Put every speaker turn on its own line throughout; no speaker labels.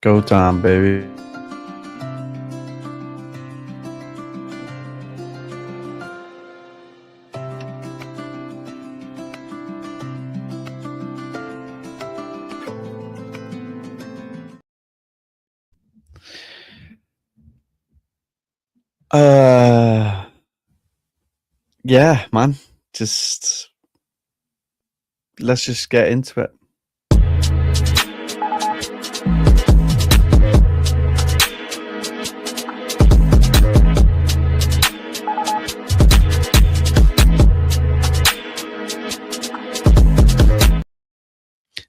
Go time, baby. Yeah, man. Let's just get into it.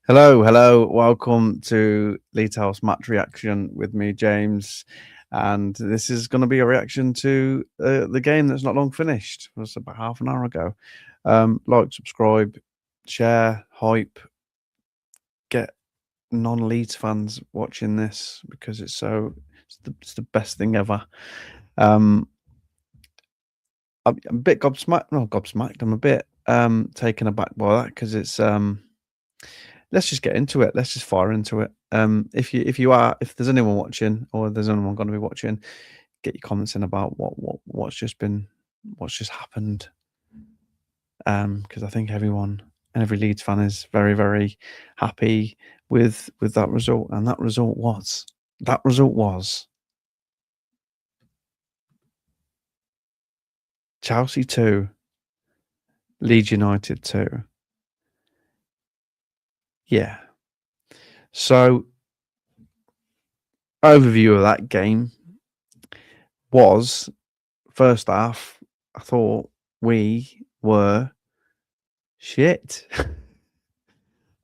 Hello. Welcome to Leeds House match reaction with me, James. And this is going to be a reaction to the game that's not long finished. It was about half an hour ago. Like, subscribe, share, hype. Get non-Leeds fans watching this because it's the best thing ever. I'm a bit gobsmacked. Not gobsmacked. I'm a bit taken aback by that because it's let's just get into it. Let's just fire into it. If there's anyone watching or there's anyone going to be watching, get your comments in about what's just happened. Because I think every Leeds fan is very, very happy with that result, and that result was Chelsea 2, Leeds United 2. Yeah. So, overview of that game was, first half, I thought we were shit.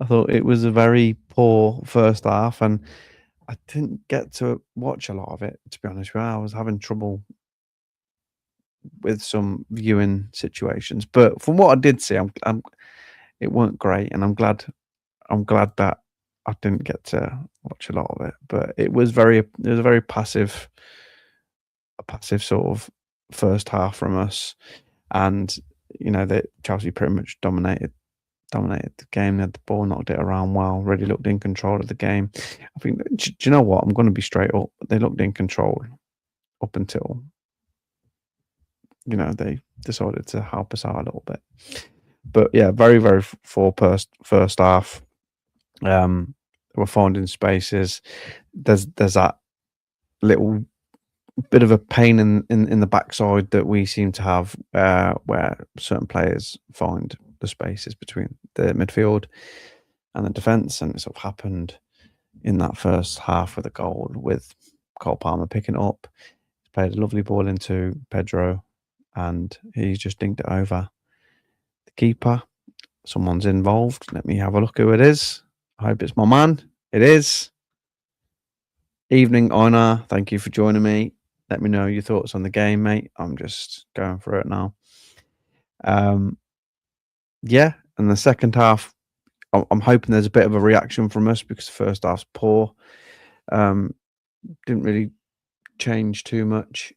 I thought it was a very poor first half, and I didn't get to watch a lot of it, to be honest with you. I was having trouble with some viewing situations, but from what I did see, it weren't great, and I'm glad that I didn't get to watch a lot of it. But it was a very passive sort of first half from us, and that Chelsea pretty much dominated the game. They had the ball, knocked it around well, really looked in control of the game. I think, do you know what? I'm going to be straight up. They looked in control up until they decided to help us out a little bit. But yeah, very, very poor first half. We're finding spaces. There's that little bit of a pain in the backside that we seem to have, where certain players find the spaces between the midfield and the defence, and it sort of happened in that first half with a goal, with Cole Palmer picking it up. He played a lovely ball into Pedro, and he just dinked it over the keeper. Someone's involved. Let me have a look who it is. I hope it's my man. It is. Evening, Einar. Thank you for joining me. Let me know your thoughts on the game, mate. I'm just going through it now. Yeah, and the second half, I'm hoping there's a bit of a reaction from us because the first half's poor. Didn't really change too much.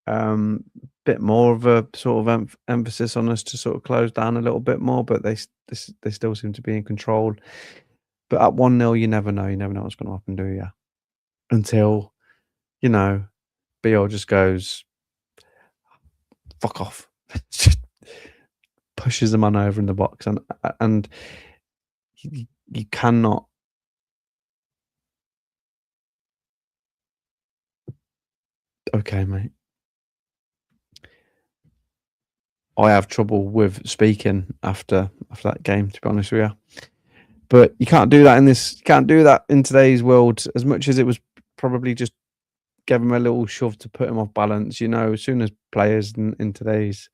Bit more of a sort of emphasis on us to sort of close down a little bit more, but they still seem to be in control. But at 1-0, you never know. You never know what's going to happen, do you? Until, BL just goes, fuck off. Just pushes the man over in the box, and you cannot. Okay, mate. I have trouble with speaking after that game, to be honest with you. But you can't do that in today's world. As much as it was probably just give him a little shove to put him off balance, as soon as players in today's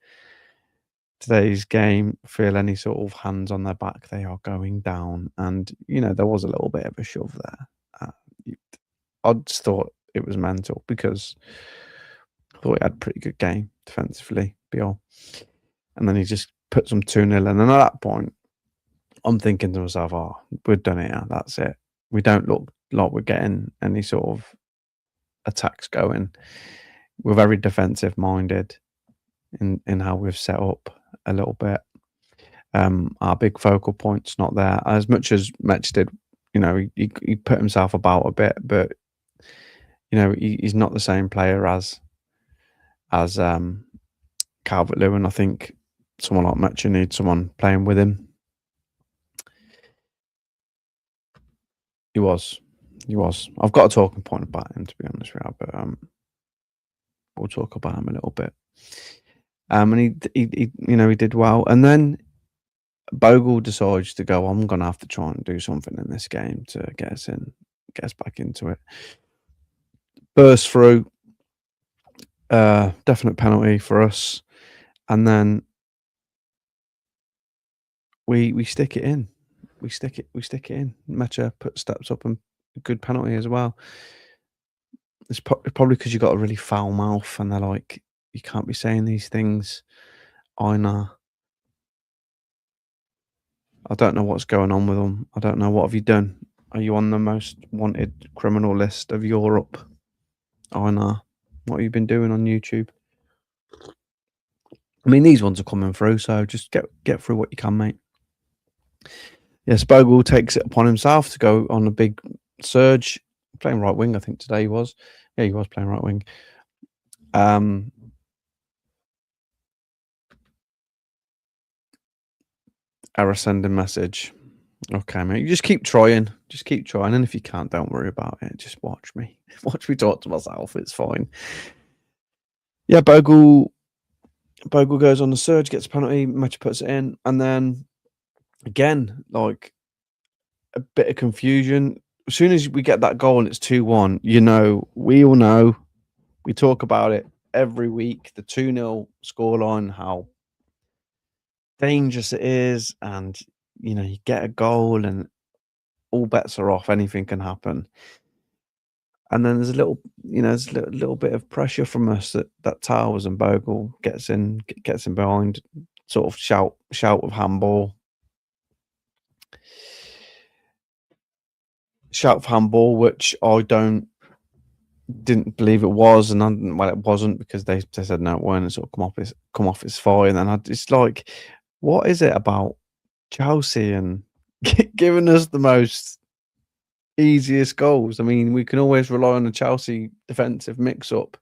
game feel any sort of hands on their back, they are going down. And there was a little bit of a shove there. I just thought it was mental because I thought he had a pretty good game defensively, Biol. And then he just put some 2-0 in. And at that point, I'm thinking to myself, oh, we're done here. That's it. We don't look like we're getting any sort of attacks going. We're very defensive minded in how we've set up a little bit. Our big focal point's not there. As much as Metch did, he put himself about a bit, but he's not the same player as Calvert-Lewin. I think someone like Metcher needs someone playing with him. He was. I've got a talking point about him, to be honest with you, but we'll talk about him a little bit. And he did well, and then Bogle decides to go, I'm going to have to try and do something in this game to get us back into it. Burst through, definite penalty for us, and then we stick it in. We stick it in. Mecha steps up and a good penalty as well. It's probably because you got a really foul mouth, and they're like, you can't be saying these things. I know. I don't know what's going on with them. I don't know. What have you done? Are you on the most wanted criminal list of Europe? I know. What have you been doing on YouTube? I mean, these ones are coming through, so just get through what you can, mate. Yes, Bogle takes it upon himself to go on a big surge. Playing right wing, I think today he was. Yeah, he was playing right wing. Error sending message. Okay, mate. You just keep trying. And if you can't, don't worry about it. Just watch me. Watch me talk to myself. It's fine. Yeah, Bogle goes on the surge, gets a penalty, Mecha puts it in, and then again, like a bit of confusion. As soon as we get that goal and it's 2-1, we all know, we talk about it every week, the 2-0 scoreline, how dangerous it is, and you get a goal and all bets are off, anything can happen. And then there's a little bit of pressure from us that Towers and Bogle gets in behind, sort of shout of handball. Shout of handball, which I didn't believe it was, and it wasn't, because they said no, it weren't. It sort of come off his thigh, and then it's like, what is it about Chelsea and giving us the most easiest goals? I mean, we can always rely on the Chelsea defensive mix-up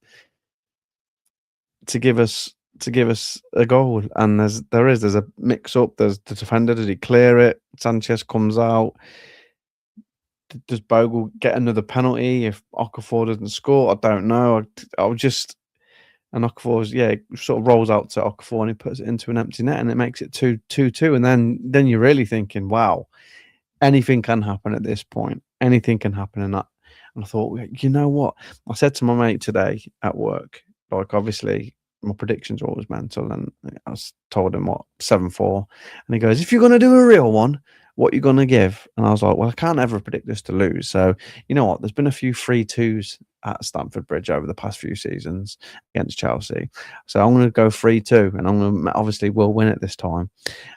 to give us a goal, and there's a mix-up. There's the defender. Did he clear it? Sanchez comes out. Does Bogle get another penalty if Okafor doesn't score? I don't know. And Okafor, sort of rolls out to Okafor and he puts it into an empty net and it makes it 2-2. And then you're really thinking, wow, anything can happen at this point. Anything can happen in that. And I thought, you know what? I said to my mate today at work, like, obviously my predictions are always mental, and I told him 7-4, and he goes, if you're going to do a real one, what are you going to give? And I was like, well, I can't ever predict this to lose. So you know what? There's been a few 3-2s at Stamford Bridge over the past few seasons against Chelsea. So I'm going to go 3-2, and I'm going to, obviously we'll win it this time.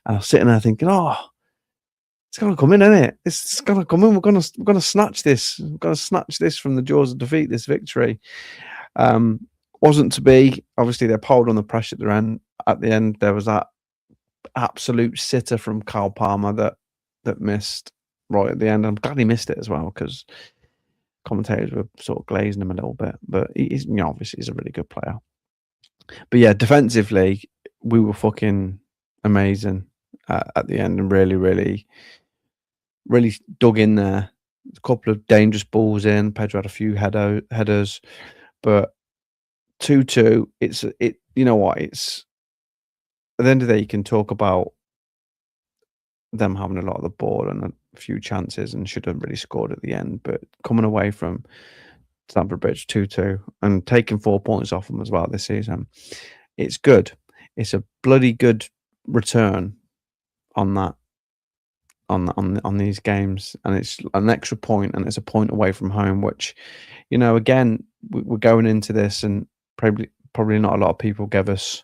And I was sitting there thinking, it's going to come in, isn't it? It's going to come in. We're going to snatch this. We're going to snatch this from the jaws of defeat, this victory. Wasn't to be. Obviously, they piled on the pressure at the end. There was that absolute sitter from Kyle Palmer that missed right at the end. I'm glad he missed it as well, because commentators were sort of glazing him a little bit. But he's, obviously he's a really good player. But yeah, defensively, we were fucking amazing at the end, and really, really, really dug in there. A couple of dangerous balls in. Pedro had a few headers, but 2-2. You know what? It's at the end of the day, you can talk about them having a lot of the ball and a few chances and should have really scored at the end, but coming away from Stamford Bridge 2-2 and taking 4 points off them as well this season, it's good. It's a bloody good return on that, on these games, and it's an extra point, and it's a point away from home, which, again, we're going into this, and probably not a lot of people gave us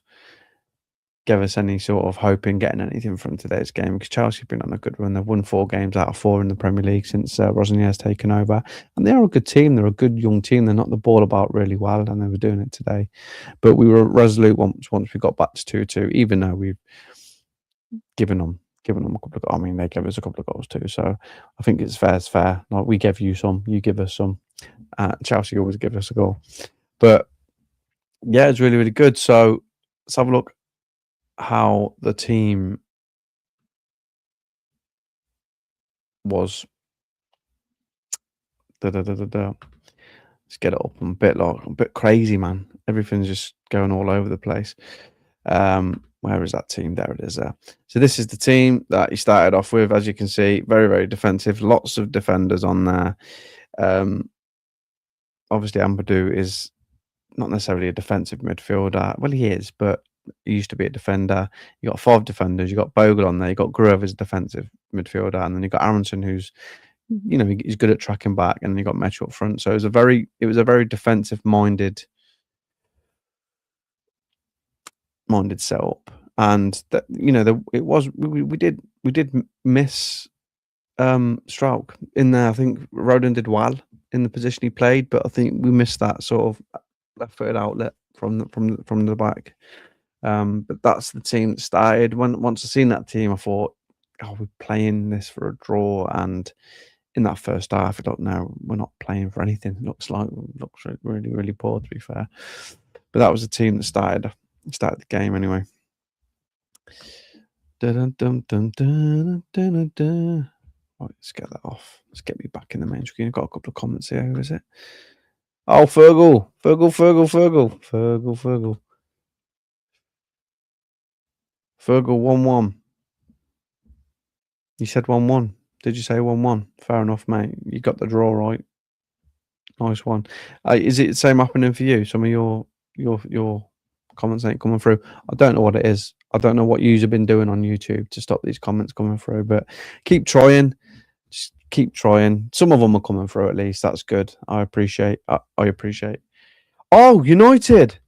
any sort of hope in getting anything from today's game, because Chelsea have been on a good run. They've won 4 games out of 4 in the Premier League since Rosiner has taken over, and they are a good team. They're a good young team. They knocked the ball about really well, and they were doing it today. But we were resolute once we got back to 2-2, even though we've given them giving them a couple of. I mean, they gave us a couple of goals too. So I think it's fair. It's fair. Like we gave you some, you give us some. Chelsea always give us a goal, but yeah, it's really really good. So let's have a look how the team was. Da, da, da, da, da. Let's get it up. I'm a bit crazy, man. Everything's just going all over the place. Where is that team? There it is. There. So this is the team that he started off with. As you can see, very very defensive. Lots of defenders on there. Obviously, Ampadu is not necessarily a defensive midfielder. Well, he is, but he used to be a defender. You got 5 defenders. You got Bogle on there. You got Gruev as a defensive midfielder, and then you got Aronson, who's he's good at tracking back, and you got Metro up front. So it was a very defensive minded setup, and that we did miss Strauch in there. I think Rodin did well in the position he played, but I think we missed that sort of left-footed outlet from the back. But that's the team that started. Once I seen that team, I thought, "Oh, we're playing this for a draw." And in that first half, I don't know, we're not playing for anything. It looks really really poor, to be fair. But that was the team that started the game anyway. Dun, dun, dun, dun, dun, dun, dun. Right, let's get that off. Let's get me back in the main screen. I've got a couple of comments here. Who is it? Oh, Fergal. 1-1. You said 1-1. Did you say 1-1? Fair enough, mate. You got the draw right. Nice one. Is it the same happening for you? Some of your comments ain't coming through. I don't know what it is. I don't know what you've been doing on YouTube to stop these comments coming through, but keep trying. Just keep trying. Some of them are coming through at least. That's good. I appreciate. Oh, United.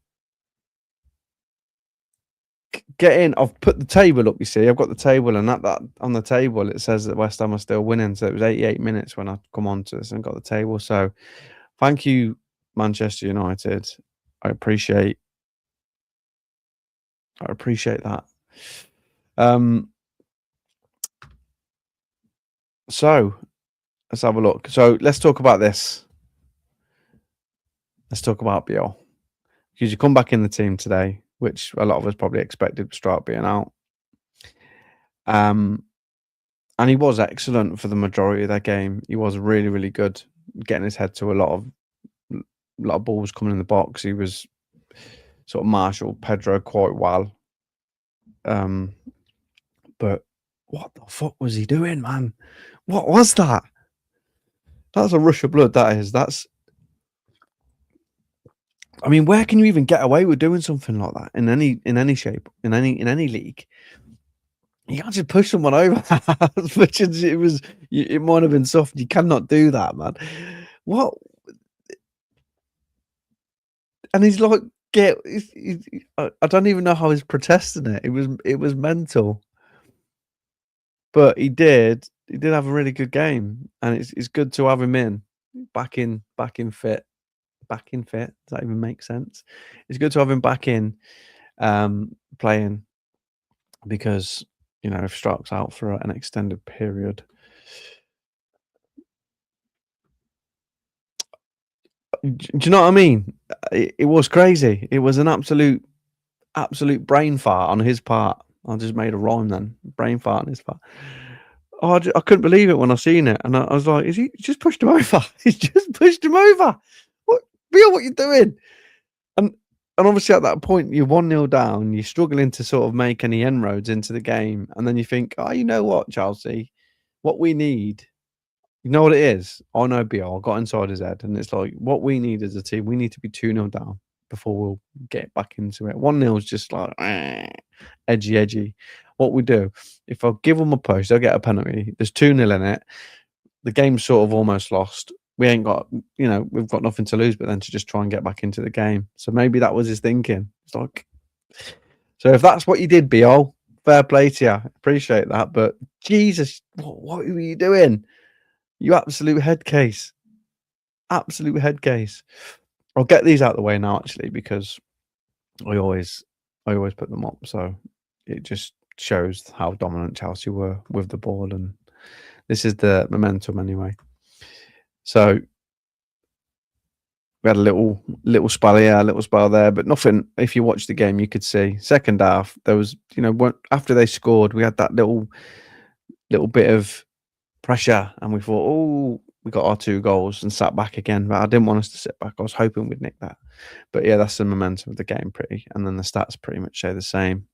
Get in. I've put the table up, you see. I've got the table, and that on the table it says that West Ham are still winning. So it was 88 minutes when I come on to this and got the table. So thank you, Manchester United. I appreciate that. So let's have a look. So let's talk about this. Let's talk about Biel. Because you come back in the team today, which a lot of us probably expected Strauch being out. And he was excellent for the majority of that game. He was really, really good, getting his head to a lot of balls coming in the box. He was sort of marshaled Pedro quite well. But what the fuck was he doing, man? What was that? That's a rush of blood, that is. I mean, where can you even get away with doing something like that in any shape, in any league? You can't just push someone over. As much as it might have been soft. You cannot do that, man. What? And he's like, I don't even know how he's protesting it. It was mental. But he did have a really good game, and it's good to have him back in fit. Back in fit. Does that even make sense? It's good to have him back in, playing, because if Strauch's out for an extended period, do you know what I mean? It was crazy. It was an absolute brain fart on his part. I just made a rhyme then. Brain fart on his part. Oh, I couldn't believe it when I seen it, and I was like, "Is he just pushed him over? He's just pushed him over. What, Bill? What you doing?" And obviously at that point you're 1-0 down. You're struggling to sort of make any inroads into the game, and then you think, "Oh, you know what, Chelsea? What we need." You know what it is? I know BR got inside his head, and it's like, what we need as a team, we need to be 2-0 down before we'll get back into it. 1-0 is just like edgy. What we do, if I give them a push, they'll get a penalty. There's 2-0 in it. The game's sort of almost lost. We ain't got, we've got nothing to lose, but then to just try and get back into the game. So maybe that was his thinking. It's like, so if that's what you did, BR, fair play to you. Appreciate that. But Jesus, what were you doing? You absolute head case. Absolute head case. I'll get these out of the way now, actually, because I always put them up. So it just shows how dominant Chelsea were with the ball, and this is the momentum anyway. So we had a little spell here, a little spell there, but nothing. If you watch the game, you could see second half there was, after they scored, we had that little bit of pressure, and we thought, oh, we got our 2 goals and sat back again. But I didn't want us to sit back. I was hoping we'd nick that. But yeah, that's the momentum of the game, and then the stats pretty much say the same.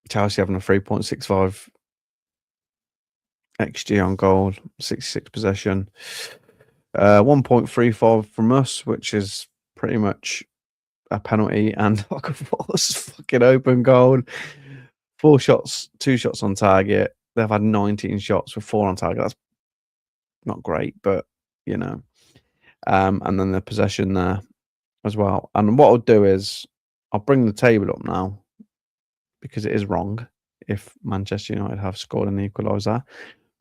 Chelsea having a 3.65 XG on goal, 66 possession, 1.35 from us, which is pretty much a penalty and like a forced fucking open goal. 4 shots, 2 shots on target. They've had 19 shots with 4 on target. That's not great, but and then the possession there as well. And what I'll do is I'll bring the table up now, because it is wrong if Manchester United have scored an equaliser.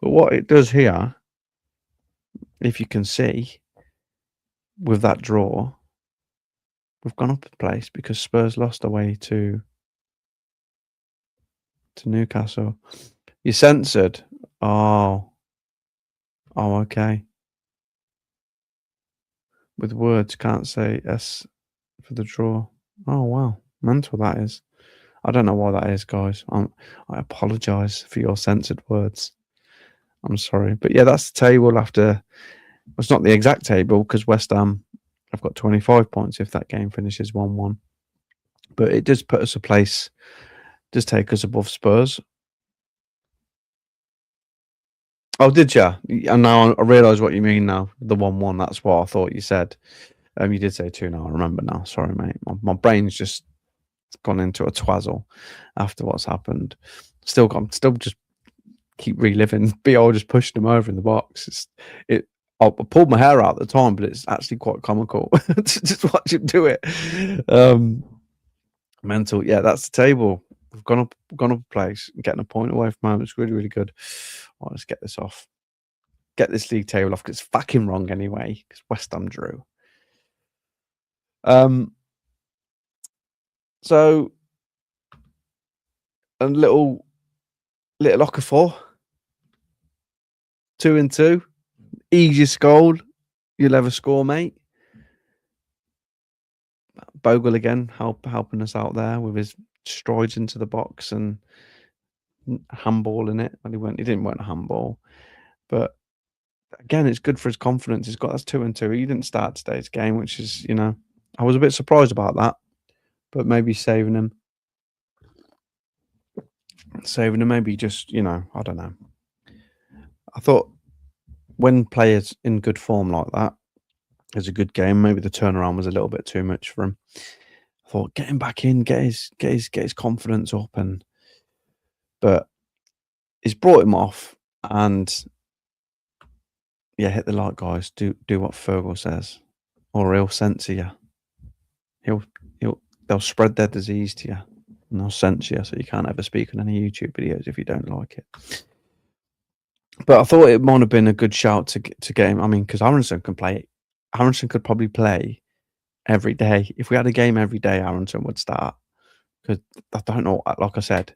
But what it does here, if you can see, with that draw, we've gone up a place because Spurs lost away to Newcastle. You censored. Oh, okay. With words, can't say S for the draw. Oh, wow. Mental that is. I don't know why that is, guys. I apologise for your censored words. I'm sorry. But yeah, that's the table after. It's not the exact table because West Ham have got 25 points if that game finishes 1-1. But it does put us a place, does take us above Spurs. Oh, did you? And now I realise what you mean now. The 1-1, that's what I thought you said. You did say 2 now. I remember now. Sorry, mate. My brain's just gone into a twazzle after what's happened. Still just keep reliving. BO just pushed him over in the box. I pulled my hair out at the time, but it's actually quite comical to just watch him do it. Mental. Yeah, that's the table. We've gone up a place, getting a point away from home. It's really, really good. Right, let's get this off. Get this league table off because it's fucking wrong anyway. Because West Ham drew. So a little Okafor. 2-2. Easiest goal you'll ever score, mate. Bogle again, helping us out there with his strides into the box and handball in it. Well, he didn't want a handball, but again, it's good for his confidence. He's got that's 2-2. He didn't start today's game, which is, I was a bit surprised about that, but maybe saving him. Maybe just, I don't know. I thought when players in good form like that, it's a good game. Maybe the turnaround was a little bit too much for him. I thought get him back in, get his confidence up, but he's brought him off, and yeah, hit the like, guys. Do what Fergal says, or he'll censor you. They'll spread their disease to you, and they'll censor you, so you can't ever speak on any YouTube videos if you don't like it. But I thought it might have been a good shout to get him. I mean, because Aronson can play. Aronson could probably play every day. If we had a game every day, Aronson would start. Because I don't know, like I said,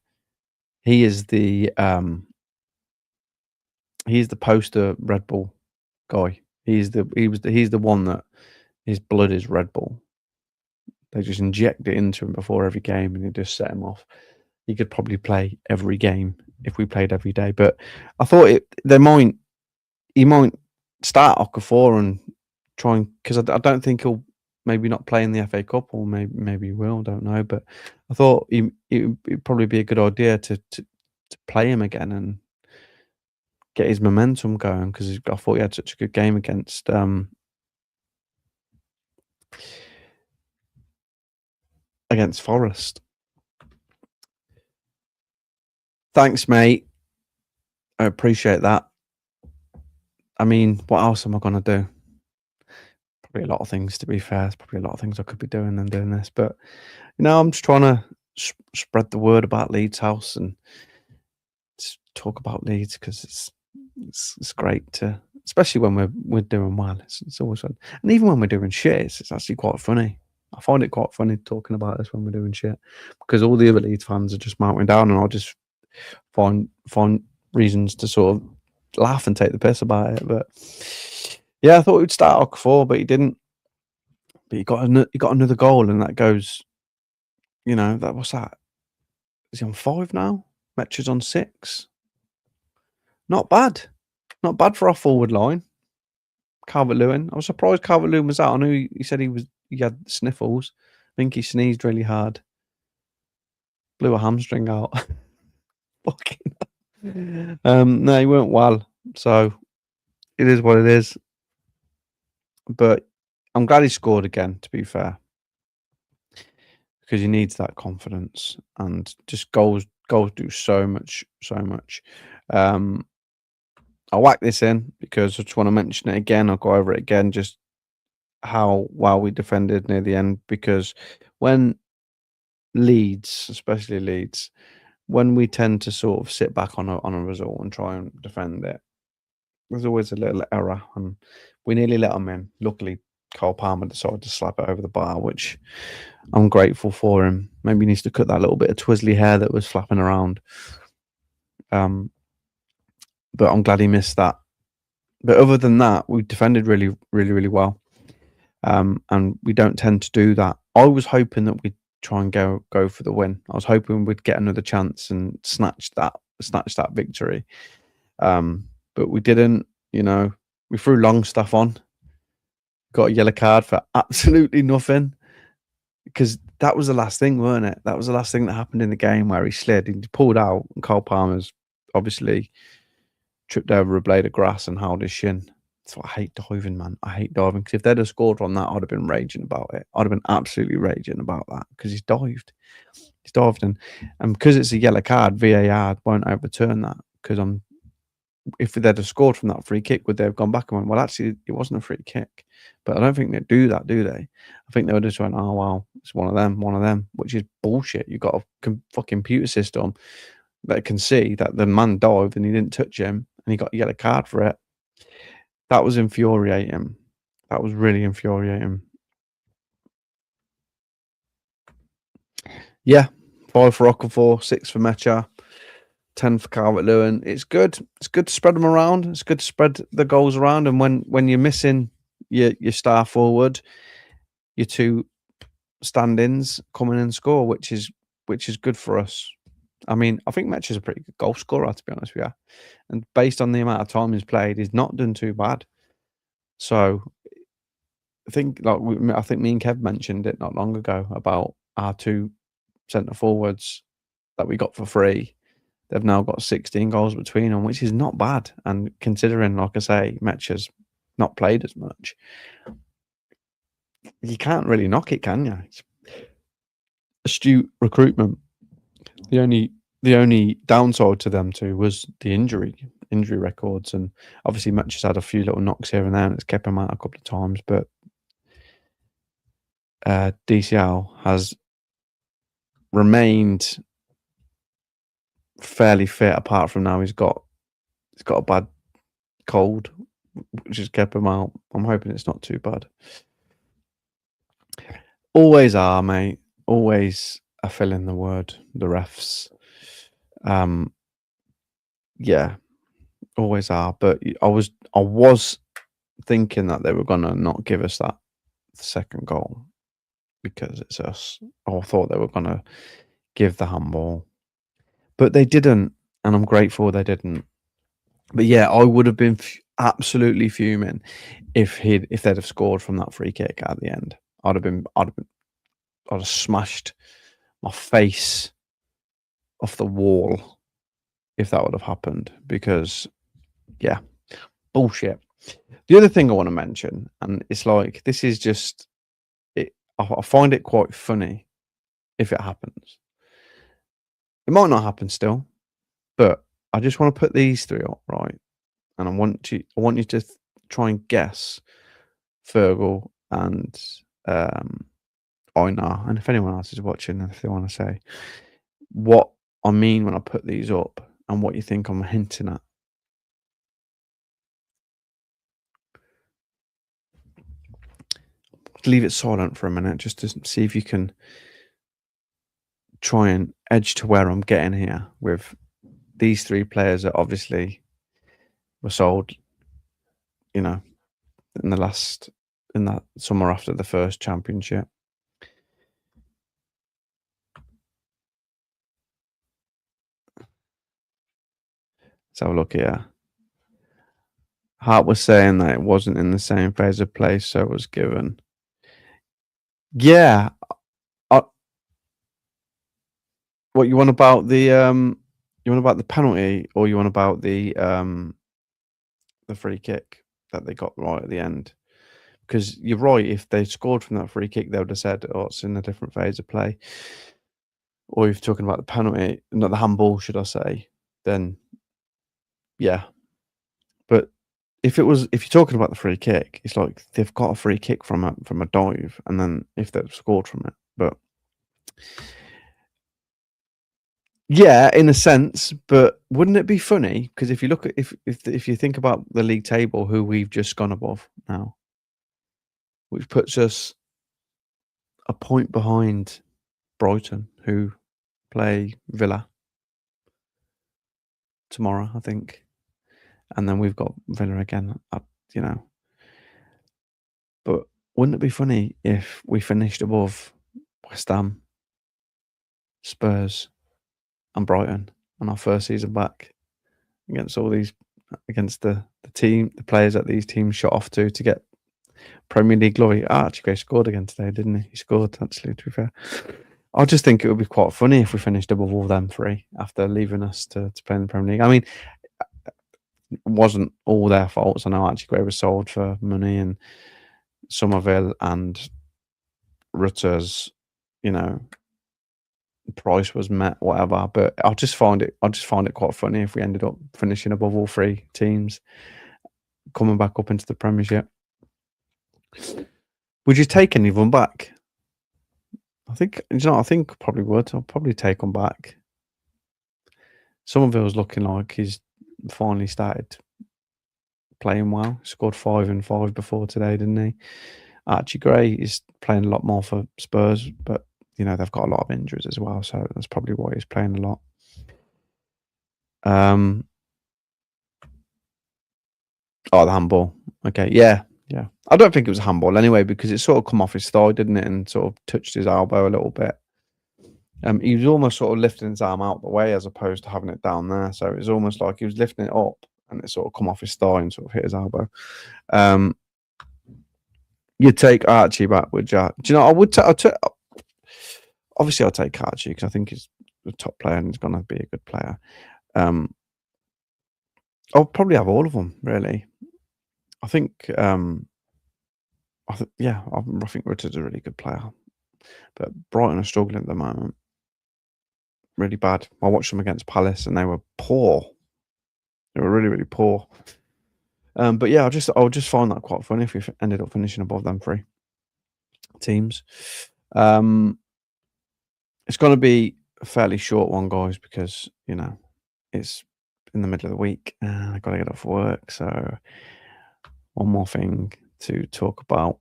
he is the poster Red Bull guy. He's the one that his blood is Red Bull. They just inject it into him before every game, and they just set him off. He could probably play every game if we played every day. But I thought he might start Okafor and try and, because I don't think he'll maybe not play in the FA Cup, or maybe he will, don't know. But I thought it'd probably be a good idea to play him again and get his momentum going, because I thought he had such a good game against Forest. Thanks, mate. I appreciate that. I mean, what else am I going to do? Probably a lot of things, to be fair. There's probably a lot of things I could be doing than doing this. But, I'm just trying to spread the word about Leeds House and just talk about Leeds, because it's great to, especially when we're doing well. It's always fun. And even when we're doing shit, it's actually quite funny. I find it quite funny talking about this when we're doing shit because all the other Leeds fans are just melting down, and I'll just find reasons to sort of laugh and take the piss about it. But yeah, I thought we'd start Okafor, but he didn't. But he got another goal, and that goes. What's that? Is he on 5 now? Metch's on 6. Not bad. Not bad for our forward line. Calvert-Lewin. I was surprised Calvert-Lewin was out. I knew he said he had sniffles. I think he sneezed really hard. Blew a hamstring out. Fucking. No, he weren't well. So it is what it is. But I'm glad he scored again, to be fair. Because he needs that confidence, and just goals do so much. I'll whack this in because I just want to mention it again. I'll go over it again, just how well we defended near the end. Because when Leeds, especially Leeds, when we tend to sort of sit back on a result and try and defend it, there's always a little error, and we nearly let them in. Luckily, Cole Palmer decided to slap it over the bar, which I'm grateful for him. Maybe he needs to cut that little bit of twizzly hair that was flapping around. But I'm glad he missed that. But other than that, we defended really, really, really well. And we don't tend to do that. I was hoping that we'd try and go for the win. I was hoping we'd get another chance and snatch that victory. But we didn't. We threw Longstaff on. Got a yellow card for absolutely nothing. Because that was the last thing, weren't it? That was the last thing that happened in the game where he slid and he pulled out, and Cole Palmer's obviously tripped over a blade of grass and held his shin. So I hate diving, man. I hate diving, because if they'd have scored on that, I'd have been raging about it. I'd have been absolutely raging about that because he's dived. He's dived, and because it's a yellow card, VAR won't overturn that. Because if they'd have scored from that free kick, would they have gone back and went, well, actually, it wasn't a free kick? But I don't think they do that, do they? I think they would just went, oh, well, it's one of them, which is bullshit. You've got a fucking computer system that can see that the man dived and he didn't touch him and he got a yellow card for it. That was infuriating. That was really infuriating. Yeah, 5 for Okafor, 6 for Mecha, 10 for Calvert-Lewin. It's good. It's good to spread them around. It's good to spread the goals around. And when you're missing your star forward, your 2 stand-ins come in and score, which is good for us. I mean, I think Metch is a pretty good goal scorer, to be honest with you. And based on the amount of time he's played, he's not done too bad. So I think me and Kev mentioned it not long ago about our 2 centre forwards that we got for free. They've now got 16 goals between them, which is not bad. And considering, like I say, Metch has not played as much, you can't really knock it, can you? It's astute recruitment. The only downside to them 2 was the injury records, and obviously Metch has had a few little knocks here and there, and it's kept him out a couple of times. But DCL has remained fairly fit, apart from now he's got a bad cold, which has kept him out. I'm hoping it's not too bad. Always are, mate. Always are filling the word, the refs. Yeah, always are. But I was thinking that they were gonna not give us that second goal because it's us. I thought they were gonna give the handball, but they didn't, and I'm grateful they didn't. But yeah, I would have been absolutely fuming if they'd have scored from that free kick at the end. I'd have smashed my face off the wall if that would have happened, because yeah, bullshit. The other thing I want to mention, and it's like, this is just it, I find it quite funny if it happens. It might not happen still, but I just want to put these 3 up, right? And I want you to try and guess Fergal and Einar, and if anyone else is watching, if they want to say what I mean when I put these up and what you think I'm hinting at. leave it silent for a minute just to see if you can try and edge to where I'm getting here with these three players that obviously were sold, you know, in that summer after the first championship. Let's have a look here. Hart was saying that it wasn't in the same phase of play, so it was given. Yeah. What you want about the penalty, or you want about the free kick that they got right at the end? Because you're right, if they scored from that free kick, they would have said, "Oh, it's in a different phase of play." Or if you're talking about the penalty, not the handball, should I say? Then yeah. But if you're talking about the free kick, it's like they've got a free kick from a dive, and then if they've scored from it, but yeah, in a sense. But wouldn't it be funny? Because if you look at if you think about the league table, who we've just gone above now, which puts us a point behind Brighton, who play Villa tomorrow, I think, and then we've got Villa again. You know, but wouldn't it be funny if we finished above West Ham, Spurs, and Brighton on our first season back against the players that these teams shot off to get Premier League glory? Archie scored again today, didn't he? He scored, actually, to be fair. I just think it would be quite funny if we finished above all them three after leaving us to play in the Premier League. I mean, it wasn't all their faults. I know Archie was sold for money, and Somerville and Rutter's, price was met, whatever. But I just find it quite funny if we ended up finishing above all three teams, coming back up into the Premiership. Would you take any of them back? I think probably would. I'll probably take them back. Somerville's looking like he's finally started playing well. Scored 5 and 5 before today, didn't he? Archie Gray is playing a lot more for Spurs, but they've got a lot of injuries as well, so that's probably why he's playing a lot. The handball. Okay, yeah. I don't think it was a handball anyway, because it sort of come off his thigh, didn't it, and sort of touched his elbow a little bit. He was almost sort of lifting his arm out the way as opposed to having it down there. So it was almost like he was lifting it up and it sort of come off his thigh and sort of hit his elbow. You'd take Archie back, would you? Do you know, I would obviously I'll take Archie because I think he's the top player and he's going to be a good player. I'll probably have all of them, really. I think Richard's a really good player. But Brighton are struggling at the moment. Really bad. I watched them against Palace and they were poor. They were really, really poor. But yeah, I'll just find that quite funny if we ended up finishing above them three teams. It's going to be a fairly short one, guys, because it's in the middle of the week and I've got to get up for work. So one more thing to talk about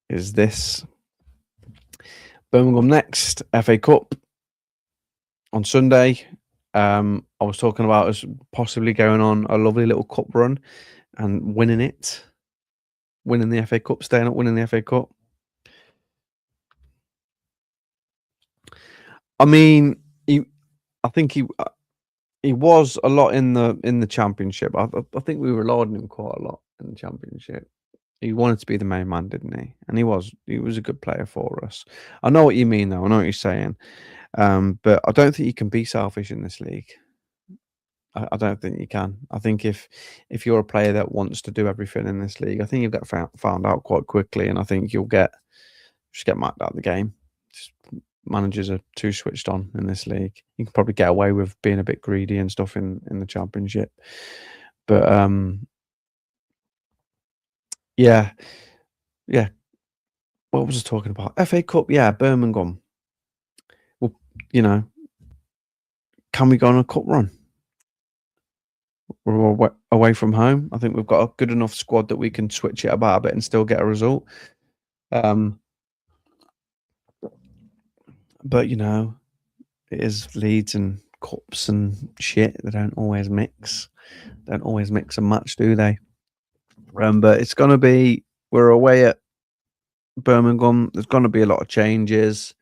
is this. Birmingham next, FA Cup on Sunday. I was talking about us possibly going on a lovely little cup run and winning the FA Cup, staying up, winning the FA Cup. I mean, I think he was a lot in the Championship. I think we relied on him quite a lot in the Championship. He wanted to be the main man, didn't he? And he was a good player for us. I know what you mean, though. I know what you're saying. But I don't think you can be selfish in this league. I don't think you can. I think if you're a player that wants to do everything in this league, I think you'll get found out quite quickly, and I think you'll get marked out of the game. Managers are too switched on in this league. You can probably get away with being a bit greedy and stuff in the Championship, but yeah. What was I talking about? FA Cup, yeah, Birmingham. Well, can we go on a cup run? we're away from home. I think we've got a good enough squad that we can switch it about a bit and still get a result. But it is Leeds and cups and shit. They don't always mix. Don't always mix and match, do they? But it's gonna be. We're away at Birmingham. There's gonna be a lot of changes.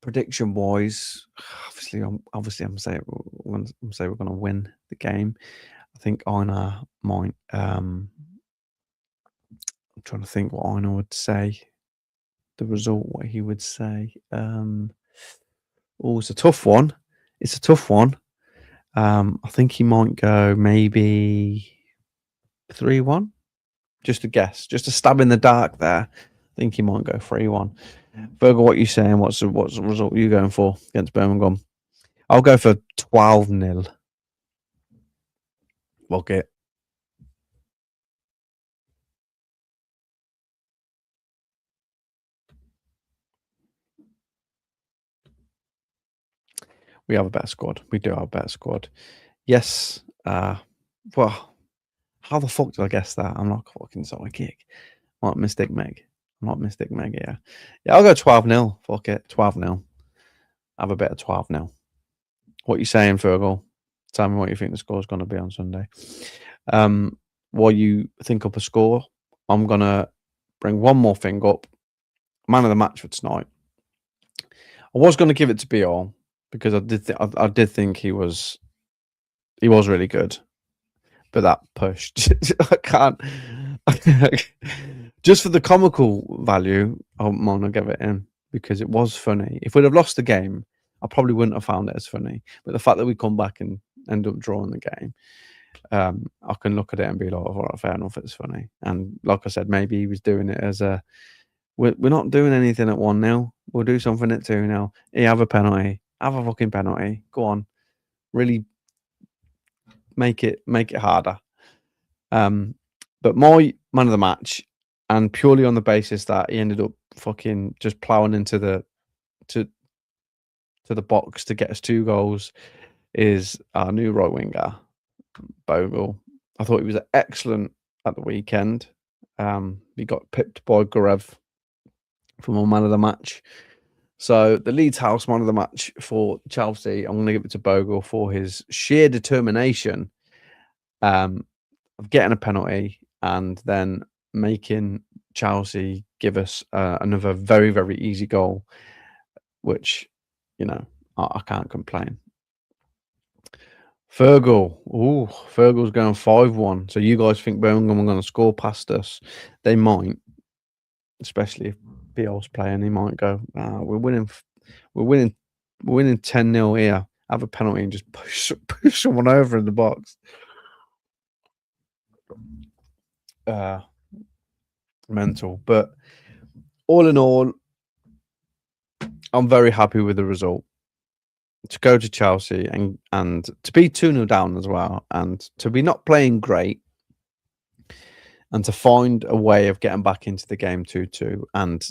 Prediction wise, obviously, I'm saying we're gonna win the game. I think Einar might. I'm trying to think what Einar would say. The result, what he would say. It's a tough one. It's a tough one. I think he might go maybe 3-1. Just a guess. Just a stab in the dark there. I think he might go 3-1. Virgil, what are you saying? What's the result you going for against Birmingham? I'll go for 12-0. Look it. We have a better squad. We do have a better squad. Yes. Well, how the fuck did I guess that? I'm not fucking psychic. I'm not Mystic Meg. Yeah. Yeah, I'll go 12-0. Fuck it. 12-0. Have a bit of 12-0. What you saying, Fergal? Tell me what you think the score's going to be on Sunday. While you think up a score, I'm going to bring one more thing up. Man of the match for tonight. I was going to give it to BR because I did think he was really good, but that pushed. I can't. Just for the comical value, I'm going to give it in because it was funny. If we'd have lost the game, I probably wouldn't have found it as funny. But the fact that we come back and end up drawing the game, I can look at it and be like, all right, fair enough, it's funny. And like I said, maybe he was doing it as a, we're not doing anything at 1-0. We'll do something at 2-0. He have a penalty. Have a fucking penalty. Go on. Really make it harder. But my man of the match, and purely on the basis that he ended up fucking just ploughing into the box to get us 2 goals, is our new right winger, Bogle. I thought he was excellent at the weekend. He got pipped by Gurev for my man of the match. So the Leeds house man of the match for Chelsea, I'm going to give it to Bogle for his sheer determination of getting a penalty and then making Chelsea give us another very, very easy goal, which, I can't complain. Fergal. Fergal's going 5-1. So you guys think Birmingham are going to score past us? They might, especially if BL's playing. He might go, we're winning 10-0 here. Have a penalty and just push someone over in the box. Mental. But all in all, I'm very happy with the result. To go to Chelsea and to be 2-0 down as well, and to be not playing great, and to find a way of getting back into the game 2-2. And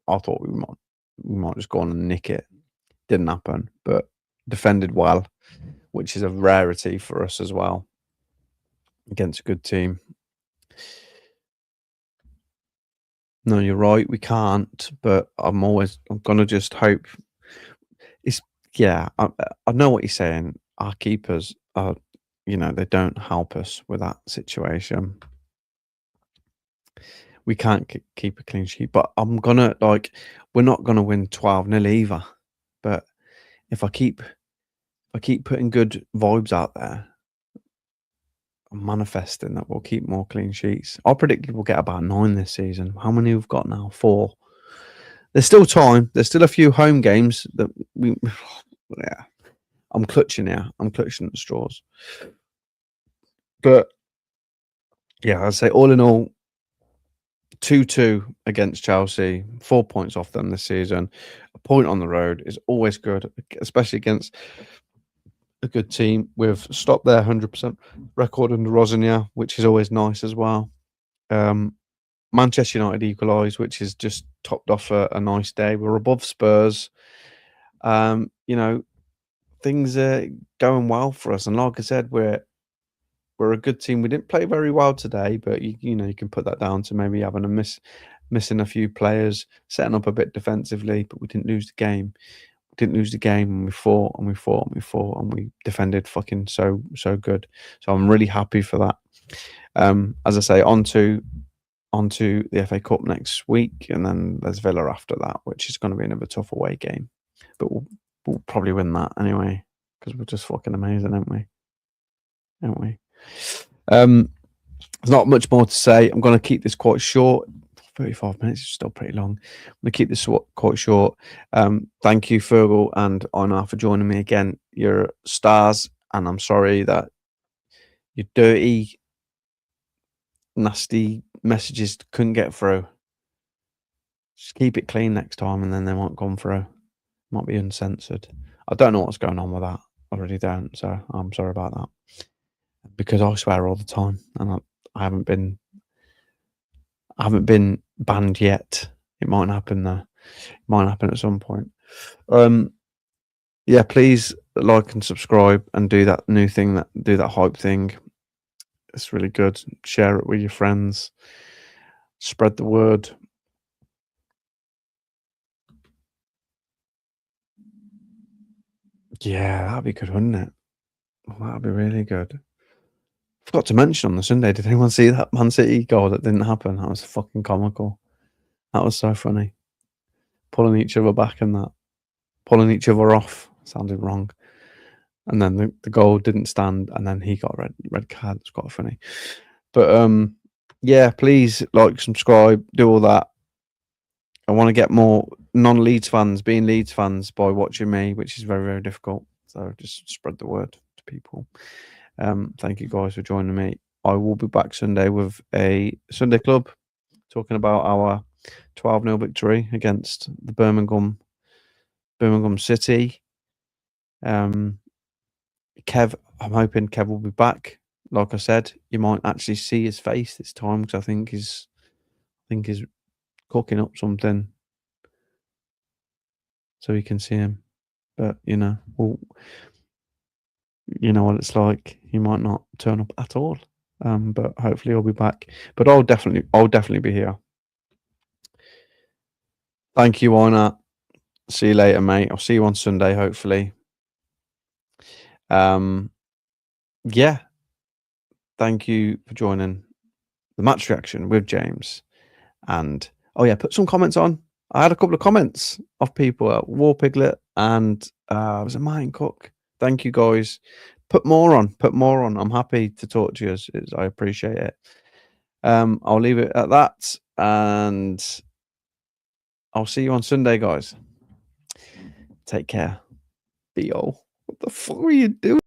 I thought we might just go on and nick it. Didn't happen, but defended well, which is a rarity for us as well against a good team. No, you're right. We can't, but I'm gonna just hope. I know what you're saying. Our keepers are, they don't help us with that situation. We can't keep a clean sheet, but we're not gonna win 12-0 either. But if I keep putting good vibes out there, I'm manifesting that we'll keep more clean sheets. I predicted we'll get about 9 this season. How many we've got now? 4. There's still time. There's still a few home games that we. Yeah, I'm clutching here. I'm clutching at the straws. But yeah, I'd say all in all, 2-2 against Chelsea, 4 points off them this season. A point on the road is always good, especially against a good team. We've stopped their 100% record under Rosiner, which is always nice as well. Manchester United equalised, which is just topped off a nice day. We're above Spurs. things are going well for us. And like I said, we're a good team. We didn't play very well today, but you know, you can put that down to maybe having missing a few players, setting up a bit defensively, but we didn't lose the game. We didn't lose the game, and we fought and we fought and we fought and we defended fucking so good. So I'm really happy for that. As I say, on to the FA Cup next week, and then there's Villa after that, which is going to be another tough away game. But we'll probably win that anyway, because we're just fucking amazing, aren't we? Aren't we? There's not much more to say. I'm going to keep this quite short. 35 minutes is still pretty long. I'm going to keep this quite short. Thank you, Fergal and Einar, for joining me again. You're stars, and I'm sorry that your dirty, nasty messages couldn't get through. Just keep it clean next time, and then they won't come through. Might be uncensored. I don't know what's going on with that. I really don't. So I'm sorry about that. Because I swear all the time, and I haven't been banned yet. It might happen though. It might happen at some point. Yeah, please like and subscribe and do that new thing, do that hype thing. It's really good. Share it with your friends. Spread the word. Yeah, that'd be good, wouldn't it? Well, that'd be really good. Forgot to mention on the Sunday, did anyone see that Man City goal that didn't happen? That was fucking comical. That was so funny. Pulling each other back and that. Pulling each other off. Sounded wrong. And then the goal didn't stand, and then he got a red card. It's quite funny. But yeah, please like, subscribe, do all that. I want to get more non-Leeds fans being Leeds fans by watching me, which is very, very difficult. So just spread the word to people. Thank you guys for joining me. I will be back Sunday with a Sunday Club, talking about our 12-0 victory against the Birmingham City. Kev, I'm hoping Kev will be back. Like I said, you might actually see his face this time, because I think he's cooking up something, so you can see him. But you know, you know what it's like. He might not turn up at all. But hopefully he'll be back. But I'll definitely be here. Thank you, Einar. See you later, mate. I'll see you on Sunday, hopefully. Yeah. Thank you for joining the match reaction with James. And oh yeah, put some comments on. I had a couple of comments of people at War Piglet and was it Martin Cook? Thank you, guys. Put more on. I'm happy to talk to you. I appreciate it. I'll leave it at that, and I'll see you on Sunday, guys. Take care. Theo, what the fuck are you doing?